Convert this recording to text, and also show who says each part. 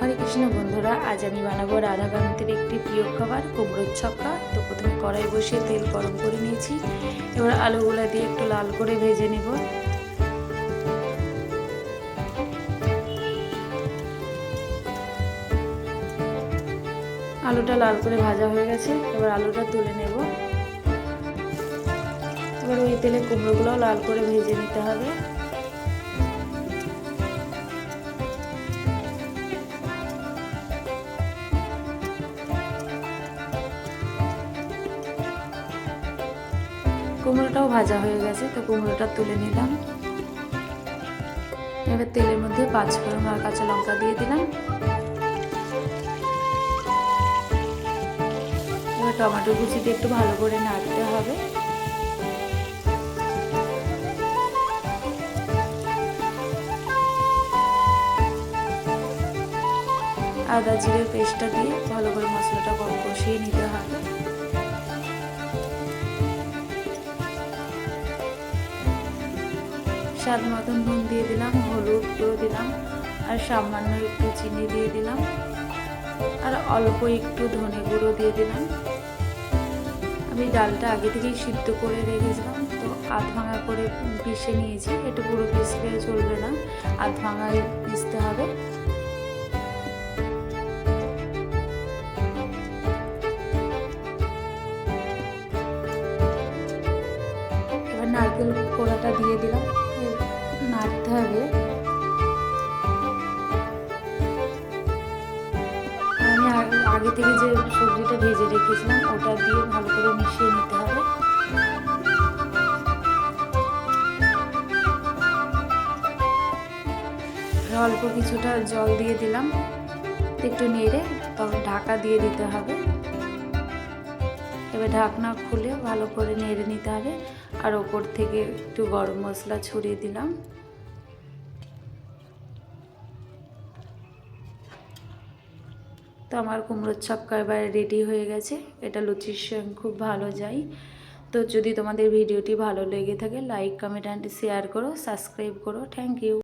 Speaker 1: हरे कृष्ण बंधुरा आज आमी बानाबो राधाकान्तेर एकटी प्रिय खाबार कुमड़ोर छक्का। तो प्रथमे कड़ाई बसिए तेल गरम करे निয়েছি। एबार आलूगुलो दिए एकटु लाल करे भेजे नेब। आलूटा लाल करे भाजा हये गेছে। एबार आलूटा तुले नेब। एबार ओई तेले कुमड़ोगुलो लाल करे भेजे निते हबे। कुमड़ोटाও भाजा হয়ে গেছে। তো কুমড়োটা তুলে নিলাম। এবার তেলের মধ্যে 5 ফোড়ন আর কাঁচা লঙ্কা দিয়ে দিলাম। এবার টমেটো কুচি দিয়ে একটু ভালো করে নাড়তে হবে। আদা জিরের পেস্টটা দিয়ে ভালো করে মশলাটা কষিয়ে নিতে হবে। स्वाद मतन नुन दिए दिलाम, हलुद गुঁড়ো दिलाम और सामान्य एकटू चीनी दिए दिलाम और अल्प एकटू धने गुঁড়ো दिए दिलाम। আমি ডালটা আগে থেকেই সিদ্ধ করে রেখেছিলাম, তো আধ ভাঙা করে পিষে নিয়েছি। এটা পুরো পিষলে চলবে না, আধ ভাঙায় পিষতে হবে। এবার নারকেল কোড়াটা দিয়ে দিলাম, নাড়তে হবে। আমি আগে থেকে যে সবজিটা ভেজে রেখেছিলাম ওটা দিয়ে ভালো করে মিশিয়ে নিতে হবে। অল্প কিছুটা জল দিয়ে দিলাম, একটু নেড়ে তখন ঢাকা দিয়ে দিতে হবে। এবার ঢাকনা খুলে ভালো করে নেড়ে নিতে হবে আর ওপর থেকে একটু গরম মশলা ছড়িয়ে দিলাম। তো আমার কুমড়োর ছক্কা এবার রেডি হয়ে গেছে। এটা লুচির সঙ্গে খুব ভালো যায়। তো যদি তোমাদের ভিডিওটি ভালো লেগে থাকে লাইক কমেন্ট অ্যান্ড শেয়ার করো, সাবস্ক্রাইব করো। Thank you.